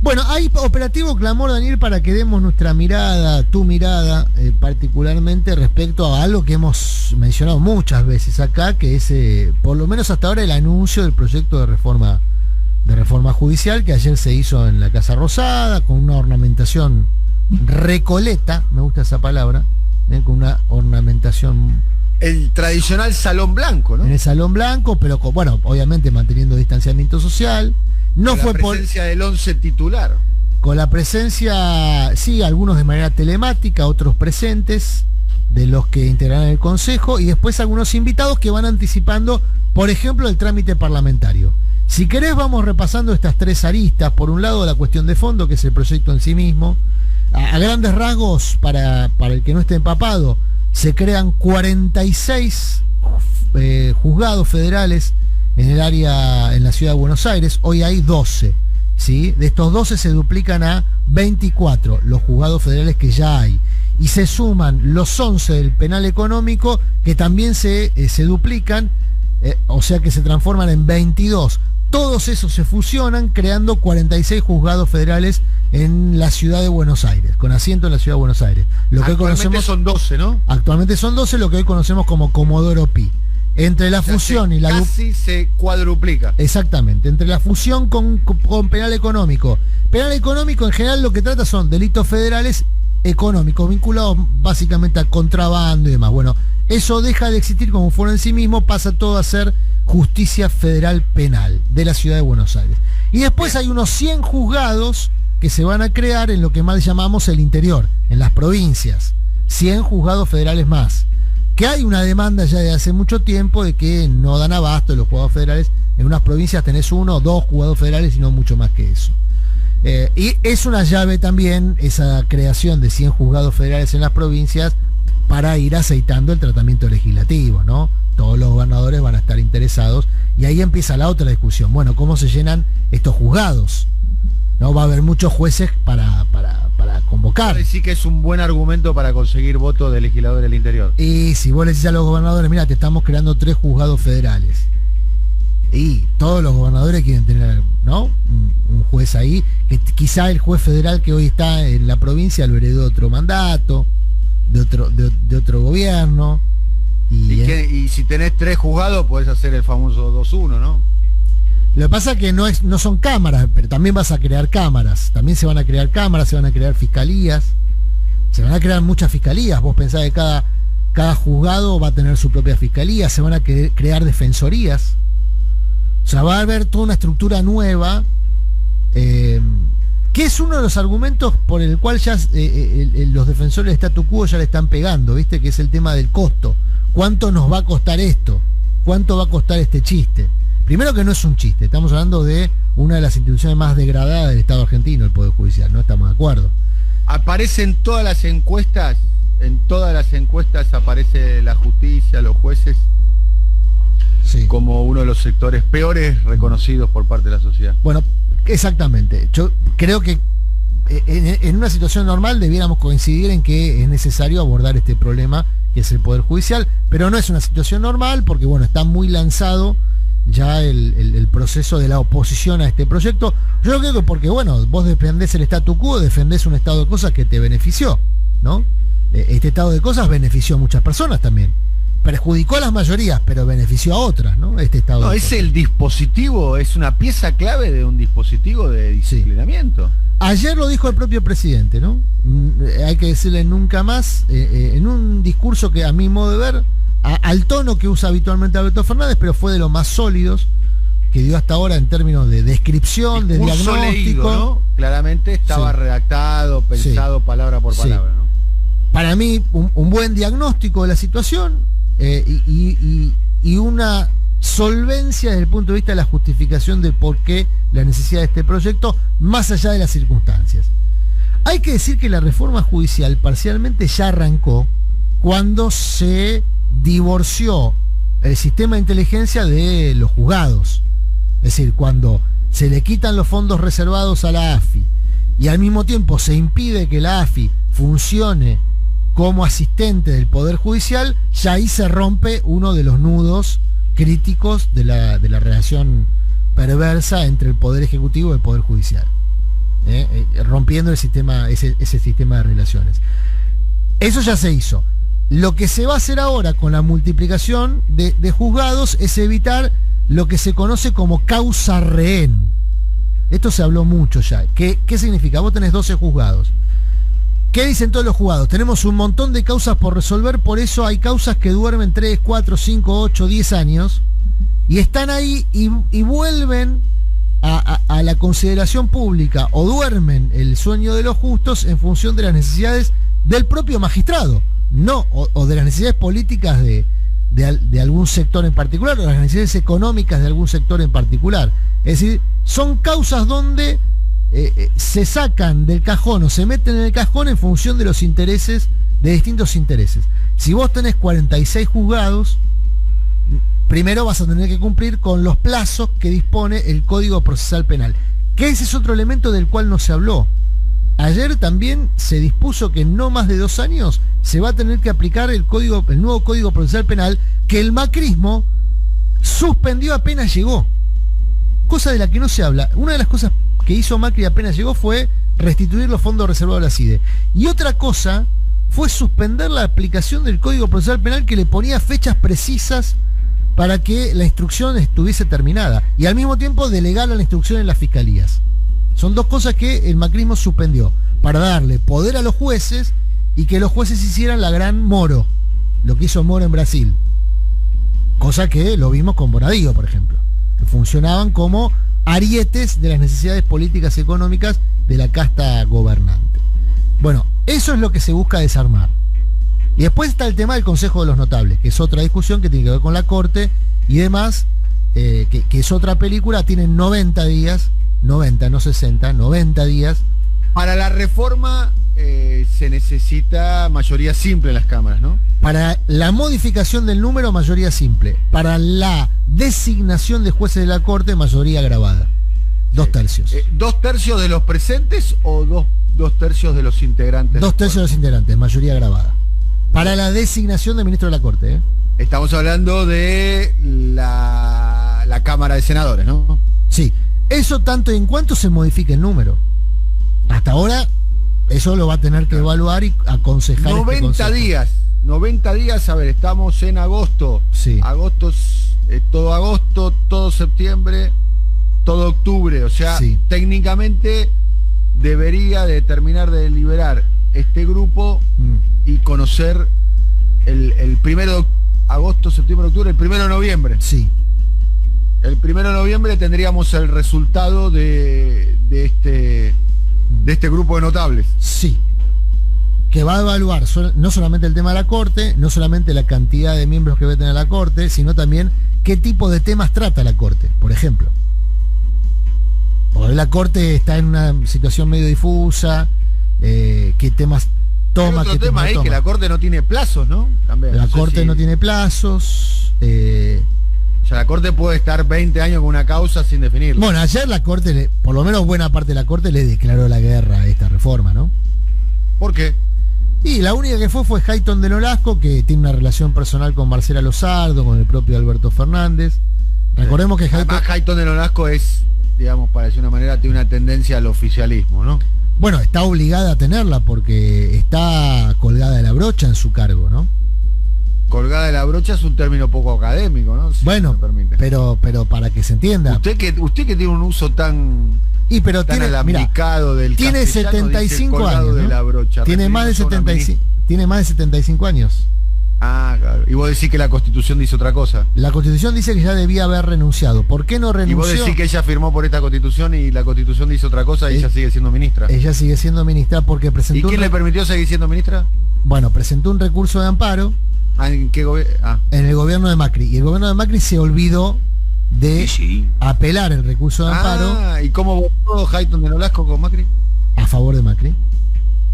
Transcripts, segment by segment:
Bueno, hay operativo clamor, Daniel, para que demos nuestra mirada, tu mirada, particularmente respecto a algo que hemos mencionado muchas veces acá, que es, por lo menos hasta ahora, el anuncio del proyecto de reforma judicial que ayer se hizo en la Casa Rosada, con una ornamentación recoleta, me gusta esa palabra, con una ornamentación... El tradicional salón blanco, ¿no? En el salón blanco, pero bueno, obviamente manteniendo distanciamiento social. No fue por la presencia del 11 titular. Con la presencia, sí, algunos de manera telemática, otros presentes, de los que integrarán el Consejo, y después algunos invitados que van anticipando, por ejemplo, el trámite parlamentario. Si querés, vamos repasando estas tres aristas. Por un lado, la cuestión de fondo, que es el proyecto en sí mismo. A grandes rasgos, para el que no esté empapado, se crean 46 juzgados federales en el área, en la ciudad de Buenos Aires. Hoy hay 12, ¿sí? De estos 12 se duplican a 24 los juzgados federales que ya hay. Y se suman los 11 del penal económico, que también se duplican, o sea que se transforman en 22. Todos esos se fusionan, creando 46 juzgados federales en la ciudad de Buenos Aires, con asiento en la ciudad de Buenos Aires. Lo que actualmente son 12, ¿no? Actualmente son 12, lo que hoy conocemos como Comodoro Pi. Entre la fusión y la... Casi se cuadruplica. Exactamente, entre la fusión con penal económico. Penal económico en general lo que trata son delitos federales económicos, vinculados básicamente a contrabando y demás. Bueno, eso deja de existir como foro en sí mismo, pasa todo a ser justicia federal penal de la ciudad de Buenos Aires. Y después hay unos 100 juzgados que se van a crear en lo que más llamamos el interior, en las provincias. 100 juzgados federales más. Que hay una demanda ya de hace mucho tiempo de que no dan abasto los juzgados federales. En unas provincias tenés 1 o 2 juzgados federales y no mucho más que eso. Y es una llave también esa creación de 100 juzgados federales en las provincias para ir aceitando el tratamiento legislativo, ¿no? Todos los gobernadores van a estar interesados y ahí empieza la otra discusión. Bueno, ¿cómo se llenan estos juzgados? ¿No? Va a haber muchos jueces para convocar. Sí que es un buen argumento para conseguir votos de legisladores del interior. Y si vos le decís a los gobernadores, mira, te estamos creando 3 juzgados federales. Y todos los gobernadores quieren tener, ¿no? Un juez ahí, que quizá el juez federal que hoy está en la provincia lo heredó de otro mandato, de otro gobierno. Y si tenés 3 juzgados, podés hacer el famoso 2-1, ¿no? Lo que pasa es que no son cámaras, pero también vas a crear cámaras. También se van a crear cámaras, se van a crear fiscalías. Se van a crear muchas fiscalías. Vos pensás que cada juzgado va a tener su propia fiscalía. Se van a crear defensorías. O sea, va a haber toda una estructura nueva, que es uno de los argumentos por el cual ya los defensores de statu quo ya le están pegando, ¿viste? Que es el tema del costo. ¿Cuánto nos va a costar esto? ¿Cuánto va a costar este chiste? Primero que no es un chiste, estamos hablando de una de las instituciones más degradadas del Estado argentino, el Poder Judicial, ¿no? Estamos de acuerdo. Aparece en todas las encuestas aparece la justicia, los jueces, sí, como uno de los sectores peores reconocidos por parte de la sociedad. Bueno, exactamente. Yo creo que en una situación normal debiéramos coincidir en que es necesario abordar este problema que es el Poder Judicial, pero no es una situación normal porque, bueno, está muy lanzado ya el proceso de la oposición a este proyecto. Yo creo que porque, bueno, vos defendés el statu quo, defendés un estado de cosas que te benefició, ¿no? Este estado de cosas benefició a muchas personas también. Perjudicó a las mayorías, pero benefició a otras, ¿no? Este estado de cosas. Es el dispositivo, es una pieza clave de un dispositivo de disciplinamiento. Sí. Ayer lo dijo el propio presidente, ¿no? Hay que decirle nunca más, en un discurso que a mi modo de ver, al tono que usa habitualmente Alberto Fernández, pero fue de los más sólidos que dio hasta ahora en términos de descripción, de diagnóstico. Leído, ¿no? Claramente estaba redactado, pensado palabra por palabra, ¿no? Para mí, un buen diagnóstico de la situación y una solvencia desde el punto de vista de la justificación de por qué la necesidad de este proyecto, más allá de las circunstancias. Hay que decir que la reforma judicial parcialmente ya arrancó cuando se divorció el sistema de inteligencia de los juzgados. Es decir, cuando se le quitan los fondos reservados a la AFI y al mismo tiempo se impide que la AFI funcione como asistente del Poder Judicial, ya ahí se rompe uno de los nudos críticos de la relación perversa entre el Poder Ejecutivo y el Poder Judicial. rompiendo ese sistema de relaciones. Eso ya se hizo. Lo que se va a hacer ahora con la multiplicación de juzgados es evitar lo que se conoce como causa rehén. Esto se habló mucho ya. ¿Qué significa? Vos tenés 12 juzgados. ¿Qué dicen todos los juzgados? Tenemos un montón de causas por resolver, por eso hay causas que duermen 3, 4, 5, 8, 10 años y están ahí y vuelven a la consideración pública o duermen el sueño de los justos en función de las necesidades del propio magistrado, no, o de las necesidades políticas de algún sector en particular, o las necesidades económicas de algún sector en particular. Es decir, son causas donde se sacan del cajón o se meten en el cajón en función de los intereses, de distintos intereses. Si vos tenés 46 juzgados, primero vas a tener que cumplir con los plazos que dispone el Código Procesal Penal, que ese es otro elemento del cual no se habló. Ayer también se dispuso que en no más de 2 años se va a tener que aplicar el nuevo Código Procesal Penal que el macrismo suspendió apenas llegó. Cosa de la que no se habla. Una de las cosas que hizo Macri apenas llegó fue restituir los fondos reservados a la CIDE. Y otra cosa fue suspender la aplicación del Código Procesal Penal que le ponía fechas precisas para que la instrucción estuviese terminada. Y al mismo tiempo delegar la instrucción en las fiscalías. Son dos cosas que el macrismo suspendió para darle poder a los jueces y que los jueces hicieran la gran Moro, lo que hizo Moro en Brasil. Cosa que lo vimos con Bonadío, por ejemplo, que funcionaban como arietes de las necesidades políticas y económicas de la casta gobernante. Bueno, eso es lo que se busca desarmar. Y después está el tema del Consejo de los Notables, que es otra discusión que tiene que ver con la Corte y demás, que es otra película. Tienen 90 días, 90, no 60, 90 días. Para la reforma se necesita mayoría simple en las cámaras, ¿no? Para la modificación del número, mayoría simple. Para la designación de jueces de la Corte, mayoría agravada. 2 tercios. ¿2 tercios de los presentes o dos tercios de los integrantes? 2 tercios de los integrantes, mayoría agravada. Para la designación de ministro de la Corte. Estamos hablando de la Cámara de Senadores, ¿no? Sí. Eso tanto en cuanto se modifique el número. Hasta ahora, eso lo va a tener que evaluar y aconsejar. 90 días. 90 días, a ver, estamos en agosto. Sí. Agosto, todo septiembre, todo octubre. O sea, sí, técnicamente debería de terminar de deliberar este grupo y conocer el 1 de agosto, septiembre, octubre, el 1 de noviembre. Sí. El 1 de noviembre tendríamos el resultado de este grupo de notables. Sí. Que va a evaluar no solamente el tema de la Corte, no solamente la cantidad de miembros que va a tener la Corte, sino también qué tipo de temas trata la Corte, por ejemplo. Porque la Corte está en una situación medio difusa, qué temas toma, otro qué tema temas ahí, toma. que la Corte no tiene plazos, ¿no? También, la Corte no tiene plazos. O sea, la Corte puede estar 20 años con una causa sin definirla. Bueno, ayer la Corte, por lo menos buena parte de la Corte, le declaró la guerra a esta reforma, ¿no? ¿Por qué? Y la única que fue Hayton de Nolasco, que tiene una relación personal con Marcela Lozardo, con el propio Alberto Fernández. Recordemos que Hayton de Nolasco es, digamos, para decir una manera, tiene una tendencia al oficialismo, ¿no? Bueno, está obligada a tenerla porque está colgada de la brocha en su cargo, ¿no? Colgada de la brocha es un término poco académico, ¿no? Si bueno, me permite. pero para que se entienda. Usted que tiene un uso tan alambicado del tiene castellano, 75 dice años, ¿no? de la brocha, tiene más de 75 años. Ah, claro. Y vos decís que la Constitución dice otra cosa. La Constitución dice que ya debía haber renunciado. ¿Por qué no renunció? Y vos decís que ella firmó por esta Constitución y la Constitución dice otra cosa y ella sigue siendo ministra. Ella sigue siendo ministra porque presentó... ¿Y quién le permitió seguir siendo ministra? Bueno, presentó un recurso de amparo. ¿En qué gobierno? En el gobierno de Macri. Y el gobierno de Macri se olvidó de apelar el recurso de amparo. ¿Y cómo votó Hayton de Nolasco con Macri? A favor de Macri.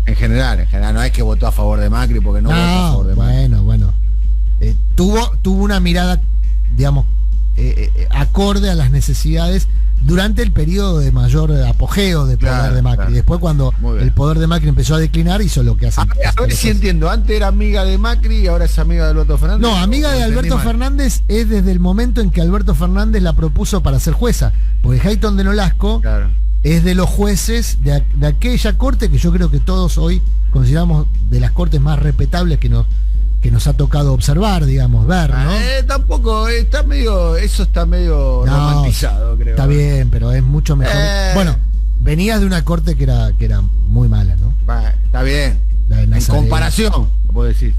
En general, no es que votó a favor de Macri porque no votó a favor de Macri. Bueno. Tuvo una mirada, digamos, acorde a las necesidades durante el periodo de mayor apogeo de poder de Macri. Claro. Después, cuando el poder de Macri empezó a declinar, hizo lo que hace. A ver si entiendo. Antes era amiga de Macri y ahora es amiga de Alberto Fernández. No, amiga de Alberto Fernández es desde el momento en que Alberto Fernández la propuso para ser jueza. Porque Hayton de Nolasco es de los jueces de aquella corte que yo creo que todos hoy consideramos de las cortes más respetables que nos ha tocado observar, digamos, ver, ¿no? Tampoco, está medio romantizado, creo. Está bien, pero es mucho mejor. Bueno, venías de una corte que era muy mala, ¿no? Está bien. En comparación, puedo decir.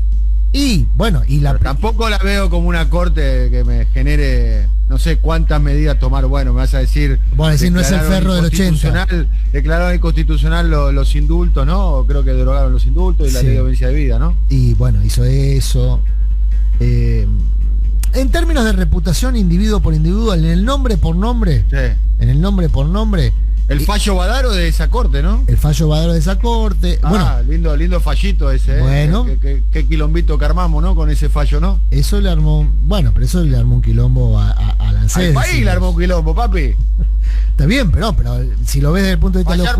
Y bueno, pero tampoco la veo como una corte que me genere no sé cuántas medidas tomar. Bueno, me vas a decir. Bueno, decir, no es el ferro del 80. Declararon inconstitucional los indultos, ¿no? Creo que derogaron los indultos y la ley de audiencia de vida, ¿no? Y bueno, hizo eso. En términos de reputación individuo por individuo, en el nombre por nombre. Sí. En el nombre por nombre. El fallo Badaro de esa corte, ¿no? El fallo Badaro de esa corte. Bueno, lindo fallito ese. Bueno. Qué quilombito que armamos, ¿no? Con ese fallo, ¿no? Eso le armó. Bueno, pero eso le armó un quilombo a Lancés. Al país le armó un quilombo, papi. Está bien, pero si lo ves desde el punto de vista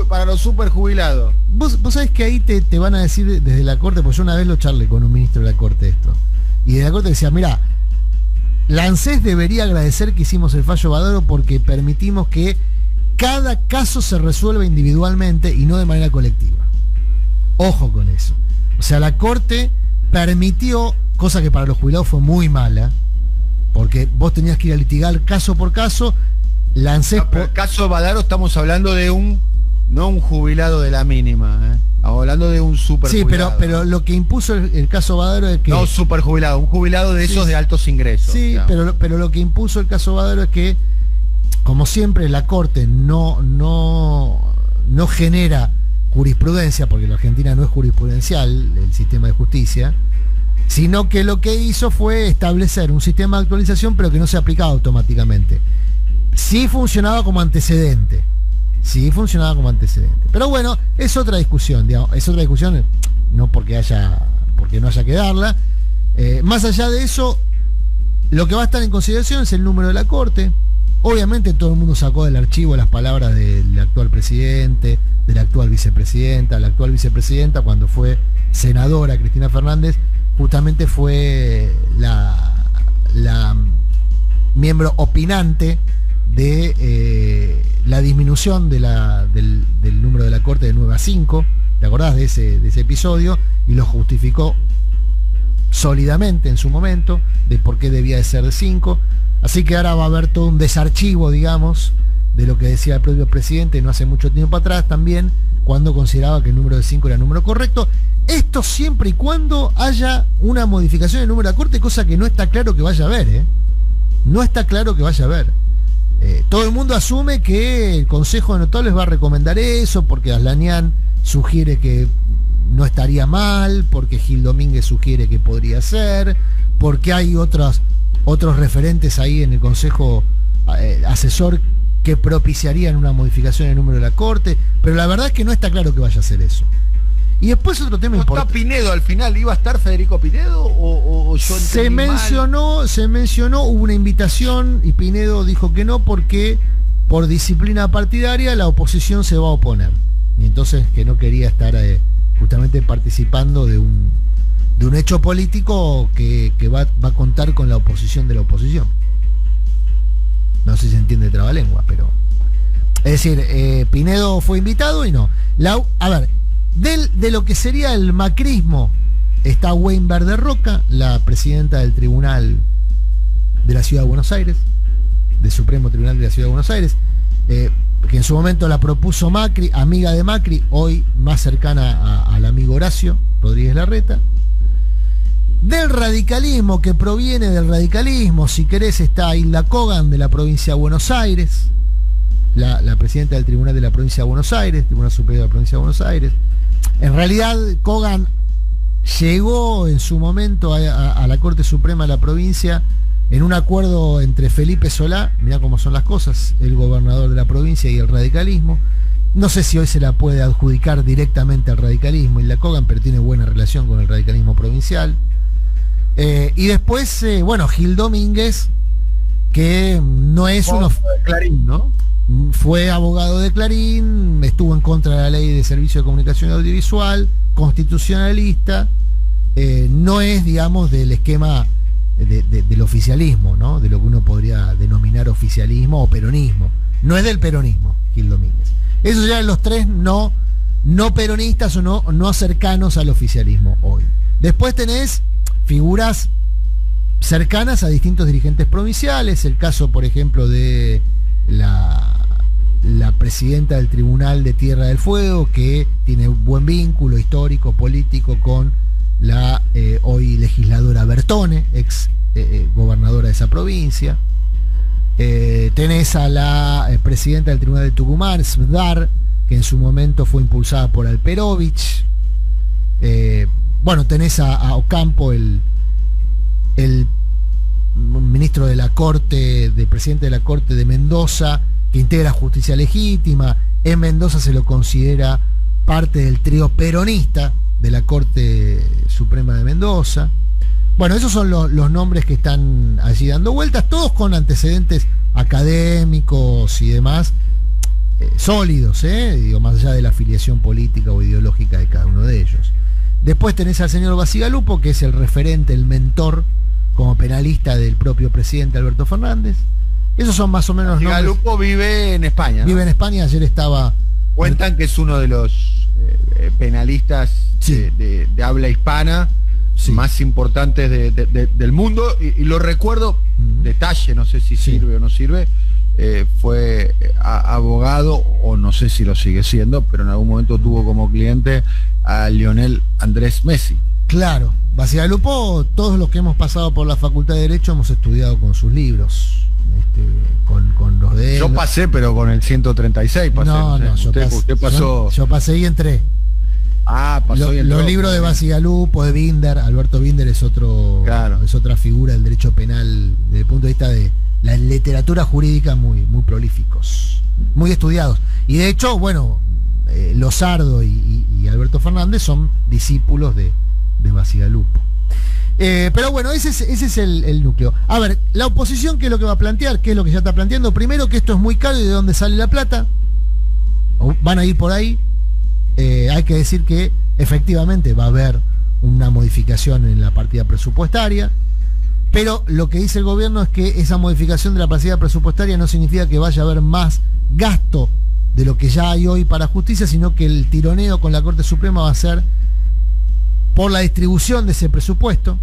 para los super jubilados. Vos sabés que ahí te van a decir desde la corte, porque yo una vez lo charlé con un ministro de la corte esto. Y de la corte decía, mira, Lancés debería agradecer que hicimos el fallo Badaro porque permitimos que cada caso se resuelve individualmente y no de manera colectiva. Ojo con eso. O sea, la Corte permitió, cosa que para los jubilados fue muy mala, porque vos tenías que ir a litigar caso por caso. Lancés el caso Badaro estamos hablando de no un jubilado de la mínima, Estamos hablando de un super jubilado. Sí, pero lo que impuso el caso Badaro es que... No super jubilado, un jubilado de esos de altos ingresos. Sí, pero lo que impuso el caso Badaro es que, como siempre, la Corte no genera jurisprudencia, porque la Argentina no es jurisprudencial, el sistema de justicia, sino que lo que hizo fue establecer un sistema de actualización, pero que no se aplicaba automáticamente. Sí funcionaba como antecedente. Pero bueno, es otra discusión, digamos. Es otra discusión, no porque no haya que darla. Más allá de eso, lo que va a estar en consideración es el número de la Corte. Obviamente todo el mundo sacó del archivo las palabras del actual presidente, de la actual vicepresidenta. La actual vicepresidenta, cuando fue senadora, Cristina Fernández, justamente fue la miembro opinante de la disminución del número de la Corte de 9 a 5. ¿Te acordás de ese episodio? Y lo justificó sólidamente en su momento de por qué debía de ser de 5. Así que ahora va a haber todo un desarchivo, digamos, de lo que decía el propio presidente no hace mucho tiempo atrás también, cuando consideraba que el número de 5 era el número correcto. Esto siempre y cuando haya una modificación del número de la Corte, cosa que no está claro que vaya a haber, No está claro que vaya a haber. Todo el mundo asume que el Consejo de Notables va a recomendar eso, porque Aslanian sugiere que no estaría mal, porque Gil Domínguez sugiere que podría ser, porque hay otros referentes ahí en el Consejo Asesor que propiciarían una modificación del número de la Corte, pero la verdad es que no está claro que vaya a hacer eso. Y después otro tema importante. ¿Está Pinedo al final? ¿Iba a estar Federico Pinedo o yo se mencionó, hubo una invitación y Pinedo dijo que no porque por disciplina partidaria la oposición se va a oponer. Y entonces que no quería estar justamente participando de un hecho político que va a contar con la oposición de la oposición. No sé si se entiende trabalengua, pero... Es decir, Pinedo fue invitado y no. A ver, de lo que sería el macrismo está Weinberg Roca, la presidenta del Tribunal de la Ciudad de Buenos Aires, del Supremo Tribunal de la Ciudad de Buenos Aires, que en su momento la propuso Macri, amiga de Macri, hoy más cercana al amigo Horacio Rodríguez Larreta. Del radicalismo, que proviene del radicalismo, si querés, está Hilda Kogan, de la provincia de Buenos Aires, la presidenta del Tribunal de la Provincia de Buenos Aires, Tribunal Superior de la Provincia de Buenos Aires. En realidad, Kogan llegó en su momento a la Corte Suprema de la provincia en un acuerdo entre Felipe Solá, mirá cómo son las cosas, el gobernador de la provincia, y el radicalismo. No sé si hoy se la puede adjudicar directamente al radicalismo Hilda Kogan, pero tiene buena relación con el radicalismo provincial. Y después, Gil Domínguez, que no es uno... Clarín, ¿no? Fue abogado de Clarín, estuvo en contra de la ley de servicio de comunicación audiovisual, constitucionalista, no es, digamos, del esquema del oficialismo, ¿no? De lo que uno podría denominar oficialismo o peronismo. No es del peronismo. Gil Domínguez. Esos ya eran los tres no peronistas o no cercanos al oficialismo hoy. Después tenés figuras cercanas a distintos dirigentes provinciales, el caso, por ejemplo, de la presidenta del Tribunal de Tierra del Fuego, que tiene un buen vínculo histórico, político con la hoy legisladora Bertone, ex gobernadora de esa provincia. Tenés a la presidenta del Tribunal de Tucumán, Sdar, que en su momento fue impulsada por Alperovich. Tenés a Ocampo, el ministro de la Corte, del presidente de la Corte de Mendoza, que integra Justicia Legítima. En Mendoza se lo considera parte del trío peronista de la Corte Suprema de Mendoza. Bueno, esos son los nombres que están allí dando vueltas, todos con antecedentes académicos y demás sólidos, digo, más allá de la afiliación política o ideológica de cada uno de ellos. Después tenés al señor Bacigalupo, que es el referente, el mentor como penalista del propio presidente Alberto Fernández. Esos son más o menos nombres. Bacigalupo vive en España, ¿no? Vive en España, ayer estaba... Cuentan que es uno de los penalistas de habla hispana más importantes del mundo, y lo recuerdo, detalle, no sé si sirve o no sirve, fue abogado, o no sé si lo sigue siendo, pero en algún momento tuvo como cliente a Lionel Andrés Messi. Claro, Bacigalupo, todos los que hemos pasado por la Facultad de Derecho hemos estudiado con sus libros. Con los de él. Yo pasé, pero con el 136 pasé. Usted pasó. Yo pasé y entré. Pasó y entró. Los libros de Bacigalupo, de Binder, Alberto Binder es otra figura del derecho penal desde el punto de vista de la literatura jurídica, muy prolíficos, muy estudiados. Y de hecho, Lozardo y Alberto Fernández son discípulos de Bacigalupo. Pero bueno, ese es el núcleo. A ver, la oposición, ¿qué es lo que va a plantear? ¿Qué es lo que ya está planteando? Primero, que esto es muy caro y de dónde sale la plata. Van a ir por ahí. Hay que decir que efectivamente va a haber una modificación en la partida presupuestaria, pero lo que dice el gobierno es que esa modificación de la partida presupuestaria no significa que vaya a haber más gasto de lo que ya hay hoy para justicia, sino que el tironeo con la Corte Suprema va a ser por la distribución de ese presupuesto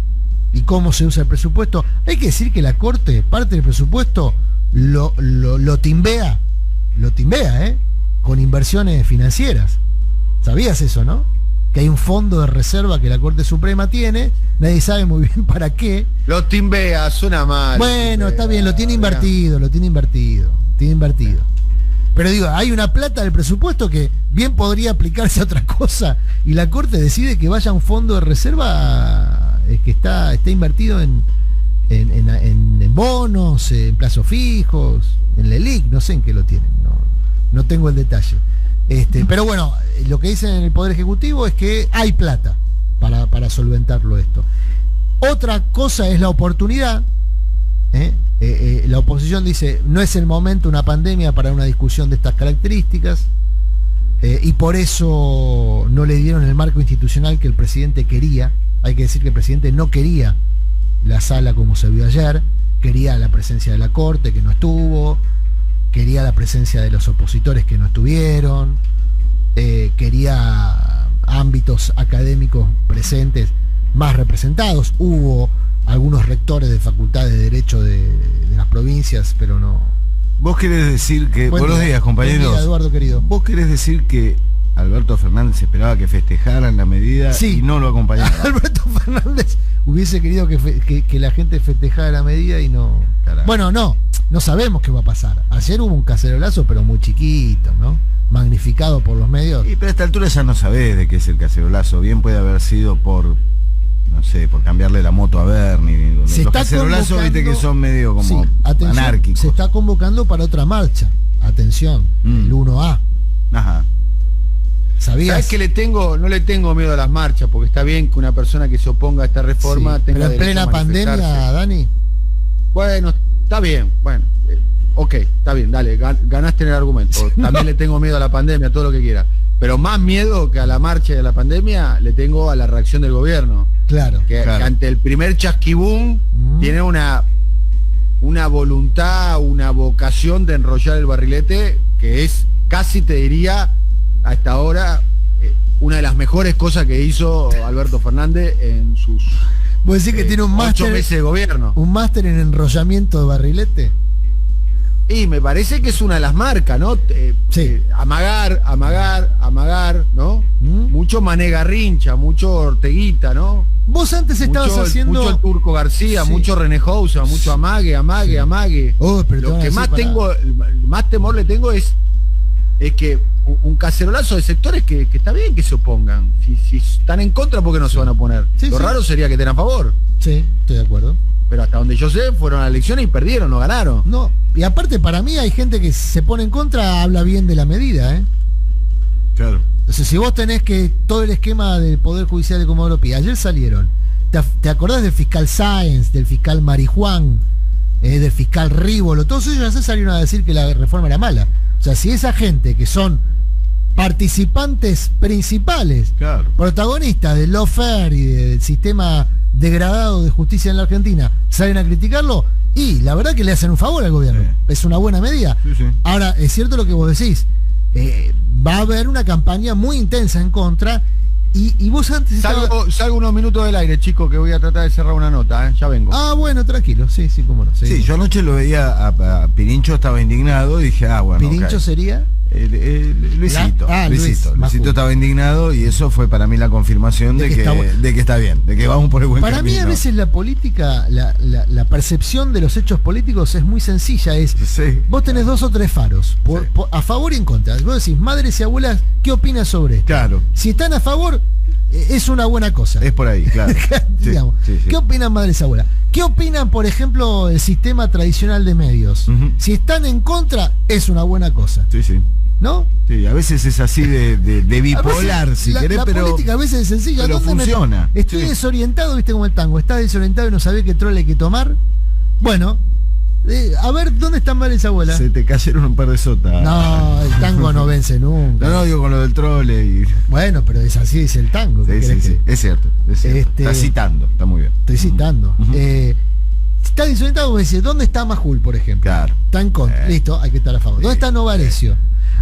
y cómo se usa el presupuesto. Hay que decir que la Corte, parte del presupuesto, lo timbea, con inversiones financieras. ¿Sabías eso, no? Que hay un fondo de reserva que la Corte Suprema tiene, nadie sabe muy bien para qué. Lo timbea, suena mal. Bueno, está bien, lo tiene invertido. Pero digo, hay una plata del presupuesto que bien podría aplicarse a otra cosa, y la Corte decide que vaya a un fondo de reserva que está invertido en bonos, en plazos fijos, en la LELIQ, no sé en qué lo tienen, no tengo el detalle. Pero bueno, lo que dicen en el Poder Ejecutivo es que hay plata para solventarlo esto. Otra cosa es la oportunidad. La oposición dice, no es el momento, una pandemia, para una discusión de estas características, y por eso no le dieron el marco institucional que el presidente quería. Hay que decir que el presidente no quería la sala como se vio ayer, quería la presencia de la Corte, que no estuvo, quería la presencia de los opositores, que no estuvieron, quería ámbitos académicos presentes más representados. Hubo algunos rectores de facultades de Derecho de las provincias, pero no. Vos querés decir que... Buenos días, compañeros. Buen día, Eduardo, querido. Vos querés decir que Alberto Fernández esperaba que festejaran la medida y no lo acompañaron. Alberto Fernández hubiese querido que la gente festejara la medida y no... Carajo. Bueno, no sabemos qué va a pasar. Ayer hubo un cacerolazo, pero muy chiquito, ¿no? Magnificado por los medios. Pero a esta altura ya no sabés de qué es el cacerolazo. Bien puede haber sido por cambiarle la moto a Bernie. Los cacerolazos, viste que son medio como anárquicos. Se está convocando para otra marcha. Atención, el 1A. Ajá. ¿Sabes que no le tengo miedo a las marchas? Porque está bien que una persona que se oponga a esta reforma tenga pero en plena pandemia, Dani. Bueno, está bien, ok, está bien, dale, ganaste en el argumento. También le tengo miedo a la pandemia, todo lo que quiera. Pero más miedo que a la marcha y a la pandemia le tengo a la reacción del gobierno. Claro. Que ante el primer chasquibún tiene una voluntad, una vocación de enrollar el barrilete que es casi te diría, hasta ahora, una de las mejores cosas que hizo Alberto Fernández en sus ¿Vos decís que tiene un 8 meses de gobierno? ¿Un máster en enrollamiento de barrilete? Y me parece que es una de las marcas, ¿no? Sí. Amagar, ¿no? Mucho Mané Garrincha, mucho Orteguita, ¿no? Vos antes estabas haciendo... Mucho el Turco García, mucho René Housa, mucho amague. Oh, pero lo que más más temor le tengo es que un cacerolazo de sectores que está bien que se opongan. Si están en contra, ¿por qué no se van a oponer? Lo raro sería que estén a favor. Sí, estoy de acuerdo. Pero hasta donde yo sé, fueron a las elecciones y perdieron, no ganaron. No, y aparte para mí hay gente que se pone en contra, habla bien de la medida, ¿eh? Claro. Entonces, si vos tenés que todo el esquema del Poder Judicial de Comodoro Pi, ayer salieron, ¿te acordás del fiscal Sáenz, del fiscal Marijuán, del fiscal Rívolo? Todos ellos ya salieron a decir que la reforma era mala. O sea, si esa gente que son participantes principales, claro, protagonistas del lawfare y del sistema degradado de justicia en la Argentina, salen a criticarlo, y la verdad que le hacen un favor al gobierno. Sí. Es una buena medida. Sí. Ahora, es cierto lo que vos decís. Va a haber una campaña muy intensa en contra, y vos antes salgo unos minutos del aire, chicos, que voy a tratar de cerrar una nota, ya vengo. Ah, bueno, tranquilo, sí, cómo no. Sí, yo anoche lo veía a Pirincho, estaba indignado, y dije, bueno. ¿Pirincho sería? Luisito. Luisito estaba indignado, y eso fue para mí la confirmación de que está bien, de que vamos por el buen camino. Para mí a veces la política, la percepción de los hechos políticos es muy sencilla. Vos tenés 2 o 3 faros, a favor y en contra. Vos decís, madres y abuelas, ¿qué opinas sobre esto? Claro. Si están a favor, es una buena cosa. Es por ahí, claro. Digamos, ¿qué opinan madres y abuelas? ¿Qué opinan, por ejemplo, del sistema tradicional de medios? Si están en contra, es una buena cosa. Sí. ¿No? Sí, a veces es así de bipolar, veces, si querés, pero... La política a veces es sencilla. Pero funciona. Estoy desorientado, viste como el tango. Estás desorientado y no sabés qué trole hay que tomar. Bueno, a ver, ¿dónde están mal esa abuela? Se te cayeron un par de sotas. No, el tango no vence nunca. No, digo con lo del trole y... Bueno, pero es así, es el tango. Sí, es cierto. Estás citando, está muy bien. Estoy citando. Está desorientado, vos decís, ¿dónde está Majul, por ejemplo? Claro. Está en contra. Listo, hay que estar a favor. ¿Dónde está Novarecio?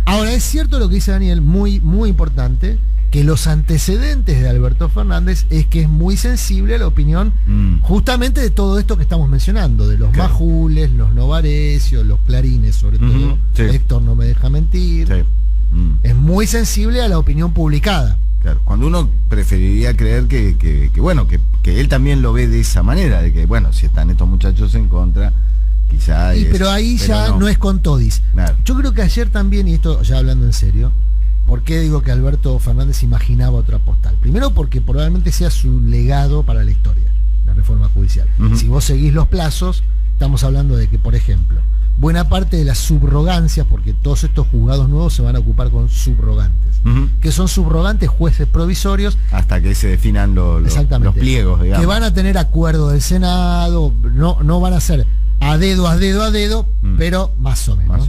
Ahora, es cierto lo que dice Daniel, muy, muy importante, que los antecedentes de Alberto Fernández es que es muy sensible a la opinión justamente de todo esto que estamos mencionando, de los Majules, los Novarecios, los Clarines, sobre todo. Héctor no me deja mentir. Es muy sensible a la opinión publicada. Claro, cuando uno preferiría creer que él también lo ve de esa manera, de que, bueno, si están estos muchachos en contra... Pero ahí ya no es con todis. Claro. Yo creo que ayer también, y esto ya hablando en serio, ¿por qué digo que Alberto Fernández imaginaba otra postal? Primero porque probablemente sea su legado para la historia, la reforma judicial. Si vos seguís los plazos, estamos hablando de que, por ejemplo, buena parte de las subrogancias, porque todos estos juzgados nuevos se van a ocupar con subrogantes, que son subrogantes jueces provisorios. Hasta que se definan los pliegos, digamos. Que van a tener acuerdo del Senado, no van a ser a dedo, pero más o menos.